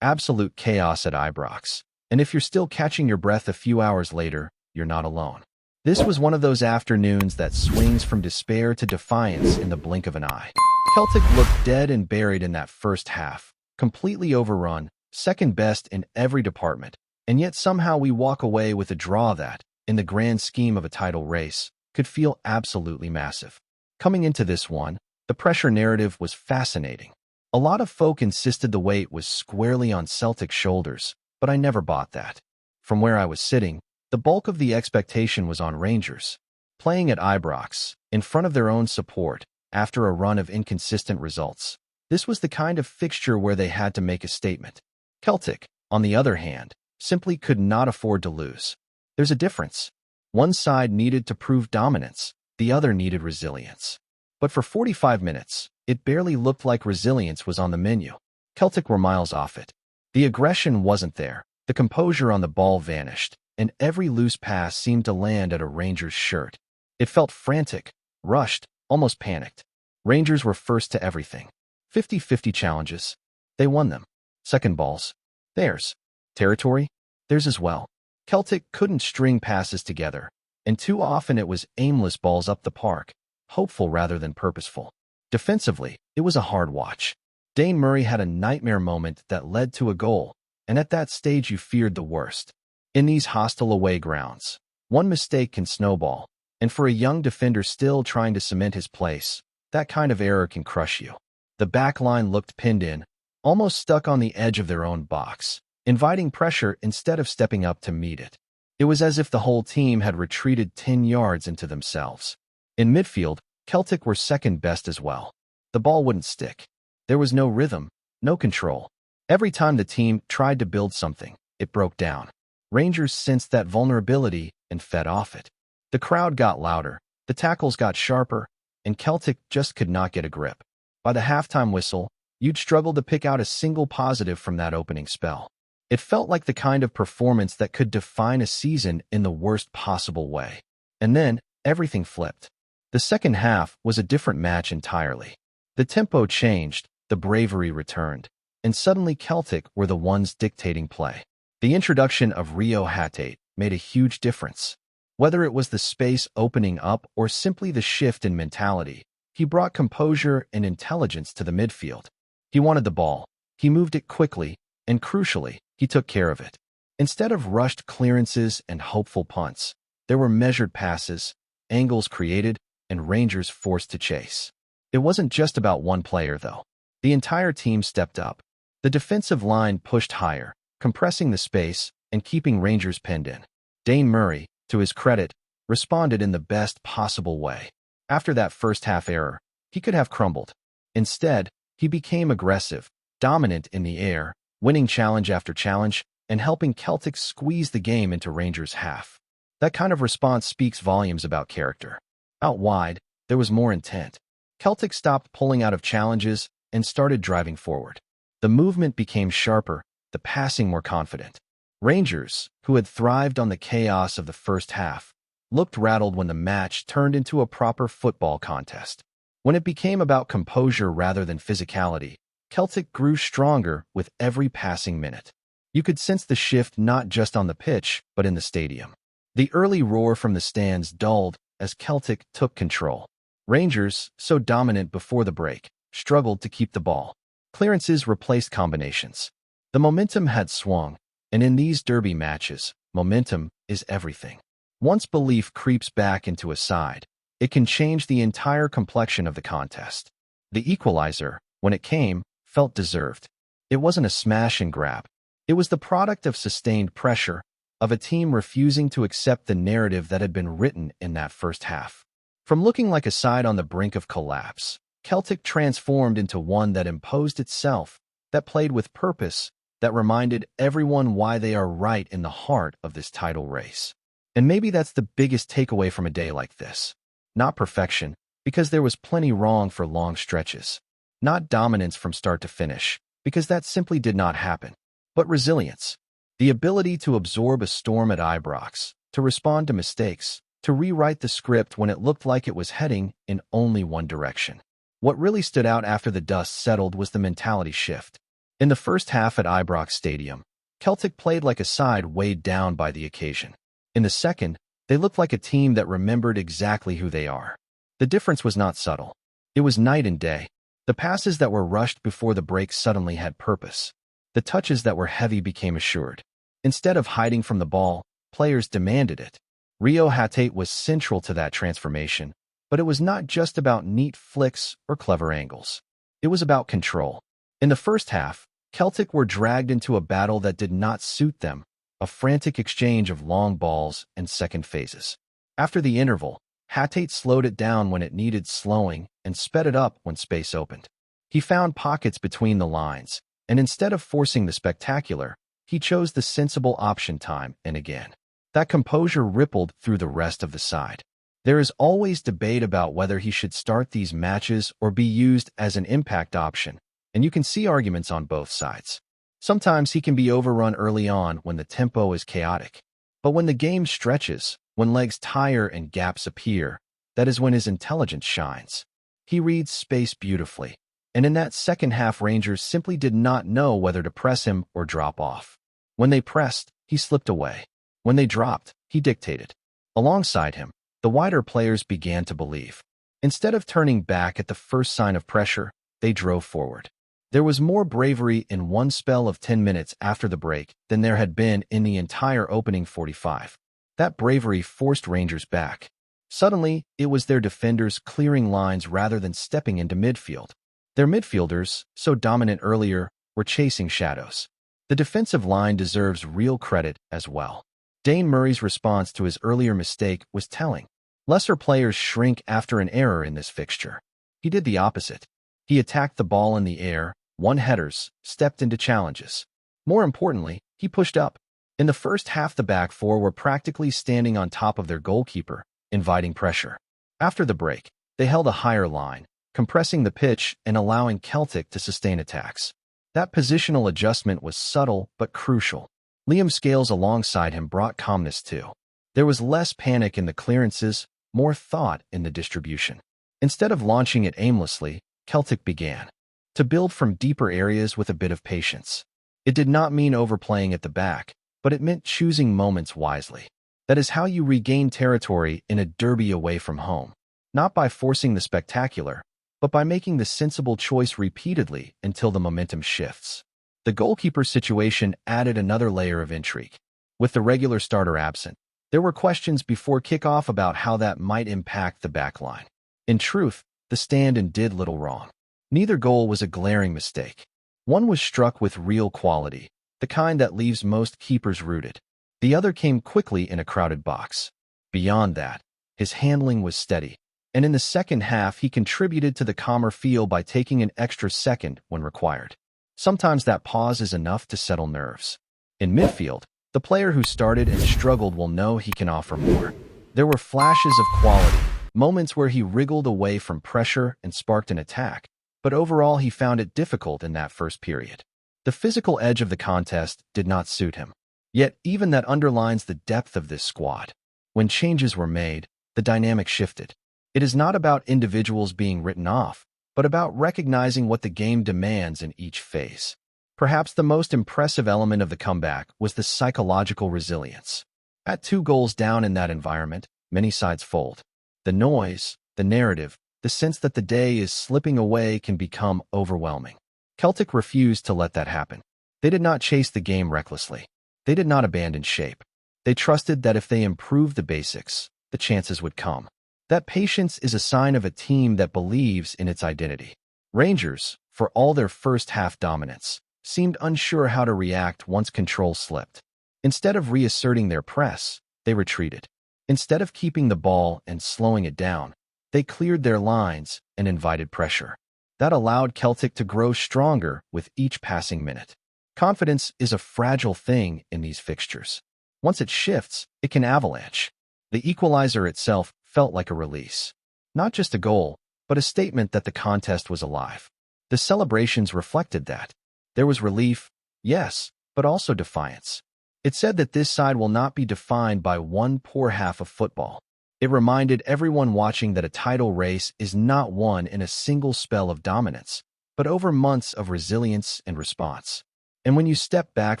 Absolute chaos at Ibrox. And if you're still catching your breath a few hours later, you're not alone. This was one of those afternoons that swings from despair to defiance in the blink of an eye. Celtic looked dead and buried in that first half, completely overrun, second best in every department, and yet somehow we walk away with a draw that, in the grand scheme of a title race, could feel absolutely massive. Coming into this one, the pressure narrative was fascinating. A lot of folk insisted the weight was squarely on Celtic's shoulders, but I never bought that. From where I was sitting, the bulk of the expectation was on Rangers. Playing at Ibrox, in front of their own support, after a run of inconsistent results, this was the kind of fixture where they had to make a statement. Celtic, on the other hand, simply could not afford to lose. There's a difference. One side needed to prove dominance, the other needed resilience. But for 45 minutes, it barely looked like resilience was on the menu. Celtic were miles off it. The aggression wasn't there, the composure on the ball vanished, and every loose pass seemed to land at a Rangers shirt. It felt frantic, rushed, almost panicked. Rangers were first to everything. 50-50 challenges. They won them. Second balls. Theirs. Territory. Theirs as well. Celtic couldn't string passes together, and too often it was aimless balls up the park, hopeful rather than purposeful. Defensively, it was a hard watch. Dane Murray had a nightmare moment that led to a goal, and at that stage you feared the worst. In these hostile away grounds, one mistake can snowball, and for a young defender still trying to cement his place, that kind of error can crush you. The back line looked pinned in, almost stuck on the edge of their own box, inviting pressure instead of stepping up to meet it. It was as if the whole team had retreated 10 yards into themselves. In midfield, Celtic were second best as well. The ball wouldn't stick. There was no rhythm, no control. Every time the team tried to build something, it broke down. Rangers sensed that vulnerability and fed off it. The crowd got louder, the tackles got sharper, and Celtic just could not get a grip. By the halftime whistle, you'd struggle to pick out a single positive from that opening spell. It felt like the kind of performance that could define a season in the worst possible way. And then, everything flipped. The second half was a different match entirely. The tempo changed, the bravery returned, and suddenly Celtic were the ones dictating play. The introduction of Rio Hatate made a huge difference. Whether it was the space opening up or simply the shift in mentality, he brought composure and intelligence to the midfield. He wanted the ball, he moved it quickly, and crucially, he took care of it. Instead of rushed clearances and hopeful punts, there were measured passes, angles created, and Rangers forced to chase. It wasn't just about one player, though. The entire team stepped up. The defensive line pushed higher, compressing the space and keeping Rangers pinned in. Dane Murray, to his credit, responded in the best possible way. After that first-half error, he could have crumbled. Instead, he became aggressive, dominant in the air, winning challenge after challenge, and helping Celtic squeeze the game into Rangers' half. That kind of response speaks volumes about character. Out wide, there was more intent. Celtic stopped pulling out of challenges and started driving forward. The movement became sharper, the passing more confident. Rangers, who had thrived on the chaos of the first half, looked rattled when the match turned into a proper football contest. When it became about composure rather than physicality, Celtic grew stronger with every passing minute. You could sense the shift not just on the pitch, but in the stadium. The early roar from the stands dulled as Celtic took control. Rangers, so dominant before the break, struggled to keep the ball. Clearances replaced combinations. The momentum had swung, and in these derby matches, momentum is everything. Once belief creeps back into a side, it can change the entire complexion of the contest. The equalizer, when it came, felt deserved. It wasn't a smash and grab. It was the product of sustained pressure, of a team refusing to accept the narrative that had been written in that first half. From looking like a side on the brink of collapse, Celtic transformed into one that imposed itself, that played with purpose, that reminded everyone why they are right in the heart of this title race. And maybe that's the biggest takeaway from a day like this. Not perfection, because there was plenty wrong for long stretches. Not dominance from start to finish, because that simply did not happen. But resilience. The ability to absorb a storm at Ibrox, to respond to mistakes, to rewrite the script when it looked like it was heading in only one direction. What really stood out after the dust settled was the mentality shift. In the first half at Ibrox Stadium, Celtic played like a side weighed down by the occasion. In the second, they looked like a team that remembered exactly who they are. The difference was not subtle. It was night and day. The passes that were rushed before the break suddenly had purpose. The touches that were heavy became assured. Instead of hiding from the ball, players demanded it. Rio Hatate was central to that transformation, but it was not just about neat flicks or clever angles. It was about control. In the first half, Celtic were dragged into a battle that did not suit them, a frantic exchange of long balls and second phases. After the interval, Hatate slowed it down when it needed slowing and sped it up when space opened. He found pockets between the lines, and instead of forcing the spectacular, he chose the sensible option time and again. That composure rippled through the rest of the side. There is always debate about whether he should start these matches or be used as an impact option, and you can see arguments on both sides. Sometimes he can be overrun early on when the tempo is chaotic. But when the game stretches, when legs tire and gaps appear, that is when his intelligence shines. He reads space beautifully, and in that second half Rangers simply did not know whether to press him or drop off. When they pressed, he slipped away. When they dropped, he dictated. Alongside him, the wider players began to believe. Instead of turning back at the first sign of pressure, they drove forward. There was more bravery in one spell of 10 minutes after the break than there had been in the entire opening 45. That bravery forced Rangers back. Suddenly, it was their defenders clearing lines rather than stepping into midfield. Their midfielders, so dominant earlier, were chasing shadows. The defensive line deserves real credit as well. Dane Murray's response to his earlier mistake was telling. Lesser players shrink after an error in this fixture. He did the opposite. He attacked the ball in the air, won headers, stepped into challenges. More importantly, he pushed up. In the first half, the back four were practically standing on top of their goalkeeper, inviting pressure. After the break, they held a higher line, compressing the pitch and allowing Celtic to sustain attacks. That positional adjustment was subtle but crucial. Liam Scales alongside him brought calmness too. There was less panic in the clearances, more thought in the distribution. Instead of launching it aimlessly, Celtic began to build from deeper areas with a bit of patience. It did not mean overplaying at the back, but it meant choosing moments wisely. That is how you regain territory in a derby away from home. Not by forcing the spectacular, but by making the sensible choice repeatedly until the momentum shifts. The goalkeeper situation added another layer of intrigue. With the regular starter absent, there were questions before kickoff about how that might impact the backline. In truth, the stand-in did little wrong. Neither goal was a glaring mistake. One was struck with real quality, the kind that leaves most keepers rooted. The other came quickly in a crowded box. Beyond that, his handling was steady, and in the second half he contributed to the calmer feel by taking an extra second when required. Sometimes that pause is enough to settle nerves. In midfield, the player who started and struggled will know he can offer more. There were flashes of quality, moments where he wriggled away from pressure and sparked an attack, but overall he found it difficult in that first period. The physical edge of the contest did not suit him. Yet even that underlines the depth of this squad. When changes were made, the dynamic shifted. It is not about individuals being written off, but about recognizing what the game demands in each phase. Perhaps the most impressive element of the comeback was the psychological resilience. At 2 goals down in that environment, many sides fold. The noise, the narrative, the sense that the day is slipping away can become overwhelming. Celtic refused to let that happen. They did not chase the game recklessly. They did not abandon shape. They trusted that if they improved the basics, the chances would come. That patience is a sign of a team that believes in its identity. Rangers, for all their first half dominance, seemed unsure how to react once control slipped. Instead of reasserting their press, they retreated. Instead of keeping the ball and slowing it down, they cleared their lines and invited pressure. That allowed Celtic to grow stronger with each passing minute. Confidence is a fragile thing in these fixtures. Once it shifts, it can avalanche. The equalizer itself felt like a release. Not just a goal, but a statement that the contest was alive. The celebrations reflected that. There was relief, yes, but also defiance. It said that this side will not be defined by one poor half of football. It reminded everyone watching that a title race is not won in a single spell of dominance, but over months of resilience and response. And when you step back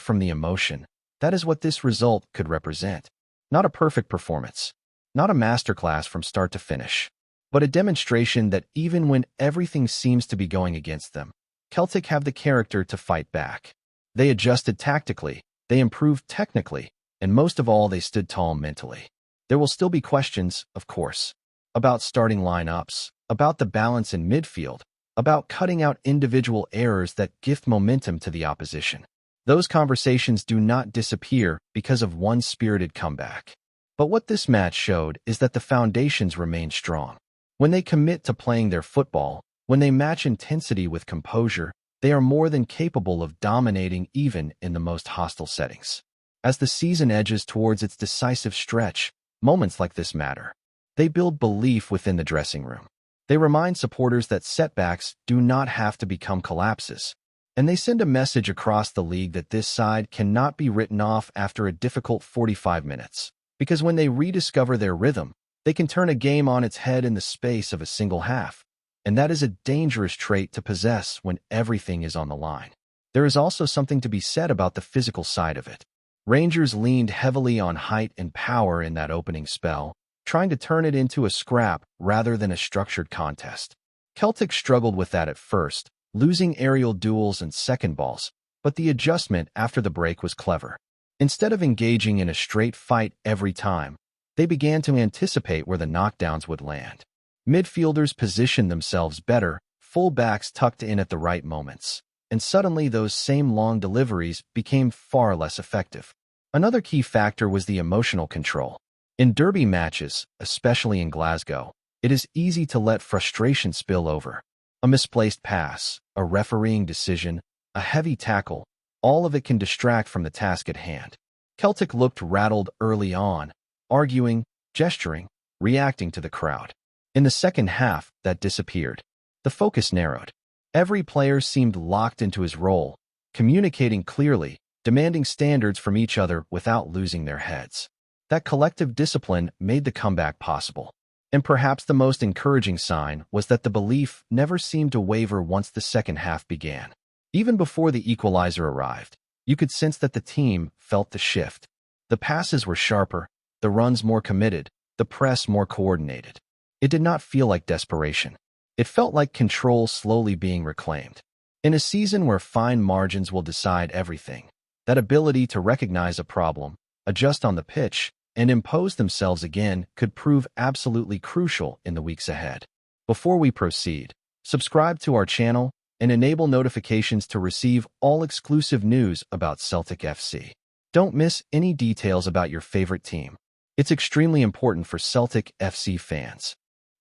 from the emotion, that is what this result could represent. Not a perfect performance, not a masterclass from start to finish, but a demonstration that even when everything seems to be going against them, Celtic have the character to fight back. They adjusted tactically, they improved technically, and most of all, they stood tall mentally. There will still be questions, of course, about starting lineups, about the balance in midfield, about cutting out individual errors that gift momentum to the opposition. Those conversations do not disappear because of one spirited comeback. But what this match showed is that the foundations remain strong. When they commit to playing their football, when they match intensity with composure, they are more than capable of dominating even in the most hostile settings. As the season edges towards its decisive stretch, moments like this matter. They build belief within the dressing room. They remind supporters that setbacks do not have to become collapses. And they send a message across the league that this side cannot be written off after a difficult 45 minutes. Because when they rediscover their rhythm, they can turn a game on its head in the space of a single half. And that is a dangerous trait to possess when everything is on the line. There is also something to be said about the physical side of it. Rangers leaned heavily on height and power in that opening spell, trying to turn it into a scrap rather than a structured contest. Celtic struggled with that at first, losing aerial duels and second balls, but the adjustment after the break was clever. Instead of engaging in a straight fight every time, they began to anticipate where the knockdowns would land. Midfielders positioned themselves better, full-backs tucked in at the right moments, and suddenly those same long deliveries became far less effective. Another key factor was the emotional control. In derby matches, especially in Glasgow, it is easy to let frustration spill over. A misplaced pass, a refereeing decision, a heavy tackle, all of it can distract from the task at hand. Celtic looked rattled early on, arguing, gesturing, reacting to the crowd. In the second half, that disappeared. The focus narrowed. Every player seemed locked into his role, communicating clearly, demanding standards from each other without losing their heads. That collective discipline made the comeback possible. And perhaps the most encouraging sign was that the belief never seemed to waver once the second half began. Even before the equalizer arrived, you could sense that the team felt the shift. The passes were sharper, the runs more committed, the press more coordinated. It did not feel like desperation. It felt like control slowly being reclaimed. In a season where fine margins will decide everything, that ability to recognize a problem, adjust on the pitch, and impose themselves again could prove absolutely crucial in the weeks ahead. Before we proceed, subscribe to our channel and enable notifications to receive all exclusive news about Celtic FC. Don't miss any details about your favorite team. It's extremely important for Celtic FC fans.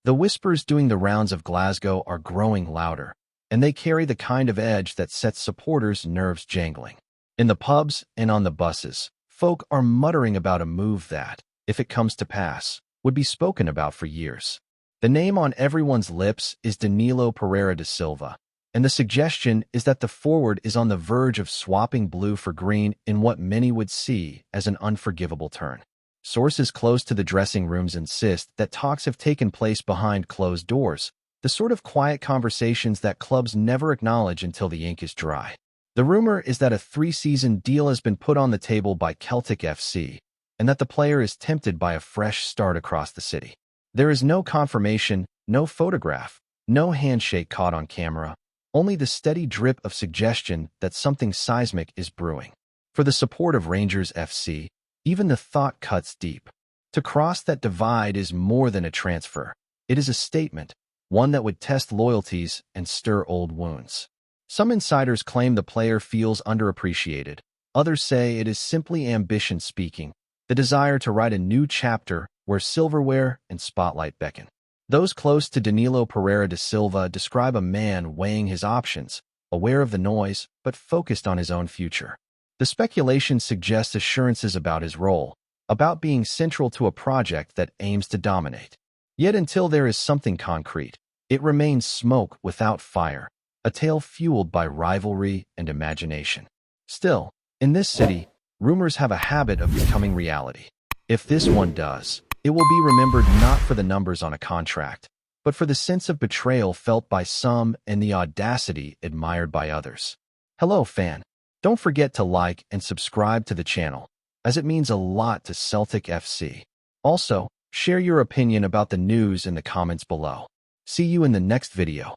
The whispers doing the rounds of Glasgow are growing louder, and they carry the kind of edge that sets supporters' nerves jangling. In the pubs and on the buses, folk are muttering about a move that, if it comes to pass, would be spoken about for years. The name on everyone's lips is Danilo da Silva, and the suggestion is that the forward is on the verge of swapping blue for green in what many would see as an unforgivable turn. Sources close to the dressing rooms insist that talks have taken place behind closed doors, the sort of quiet conversations that clubs never acknowledge until the ink is dry. The rumor is that a 3-season deal has been put on the table by Celtic FC, and that the player is tempted by a fresh start across the city. There is no confirmation, no photograph, no handshake caught on camera, only the steady drip of suggestion that something seismic is brewing. For the support of Rangers FC, even the thought cuts deep. To cross that divide is more than a transfer. It is a statement, one that would test loyalties and stir old wounds. Some insiders claim the player feels underappreciated. Others say it is simply ambition speaking, the desire to write a new chapter where silverware and spotlight beckon. Those close to Danilo da Silva describe a man weighing his options, aware of the noise, but focused on his own future. The speculation suggests assurances about his role, about being central to a project that aims to dominate. Yet until there is something concrete, it remains smoke without fire, a tale fueled by rivalry and imagination. Still, in this city, rumors have a habit of becoming reality. If this one does, it will be remembered not for the numbers on a contract, but for the sense of betrayal felt by some and the audacity admired by others. Hello, fan. Don't forget to like and subscribe to the channel, as it means a lot to Celtic FC. Also, share your opinion about the news in the comments below. See you in the next video.